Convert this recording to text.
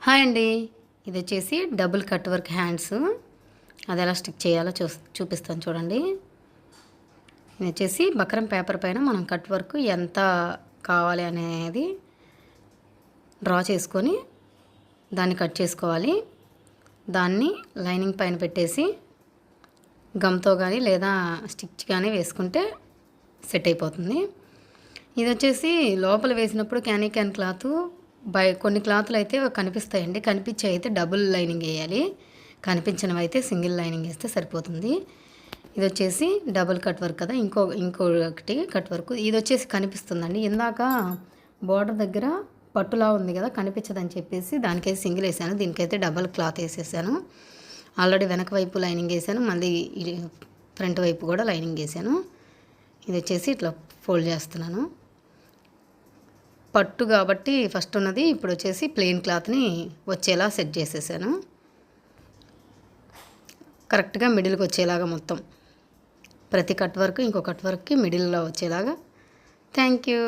Hi అండి. ఇది వచ్చేసి డబుల్ కట్ వర్క్ హ్యాండ్స్. అది ఎలా స్టిక్ చేయాలో చూపిస్తాను చూడండి. ఇది వచ్చేసి బక్రం పేపర్ పైన మనం కట్ వర్క్ ఎంత కావాలి అనేది డ్రా చేసుకొని దాన్ని కట్ చేసుకోవాలి. దాన్ని లైనింగ్ పైన పెట్టేసి గమ్తో కానీ లేదా స్టిచ్ కానీ వేసుకుంటే సెట్ అయిపోతుంది. ఇది వచ్చేసి లోపల వేసినప్పుడు క్యాన్ క్లాత్ కొన్ని క్లాతులు అయితే కనిపిస్తాయండి. కనిపించే అయితే డబుల్ లైనింగ్ వేయాలి, కనిపించినవి అయితే సింగిల్ లైనింగ్ వేస్తే సరిపోతుంది. ఇది వచ్చేసి డబుల్ కట్ వర్క్ కదా, ఇంకొకటి కట్ వర్క్. ఇది వచ్చేసి కనిపిస్తుందండి. ఇందాక బోర్డర్ దగ్గర పట్టులా ఉంది కదా, కనిపించదని చెప్పేసి దానికైతే సింగిల్ వేసాను, దీనికైతే డబుల్ క్లాత్ వేసేసాను. ఆల్రెడీ వెనక వైపు లైనింగ్ వేసాను, మళ్ళీ ఫ్రంట్ వైపు కూడా లైనింగ్ వేసాను. ఇది వచ్చేసి ఇట్లా ఫోల్డ్ చేస్తున్నాను. పట్టు కాబట్టి ఫస్ట్ ఉన్నది, ఇప్పుడు వచ్చేసి ప్లెయిన్ క్లాత్ని వచ్చేలా సెట్ చేసేసాను. కరెక్ట్గా మిడిల్కి వచ్చేలాగా మొత్తం ప్రతి కట్ వర్క్ ఇంకో కట్ వర్క్కి మిడిల్లో వచ్చేలాగా. Thank you.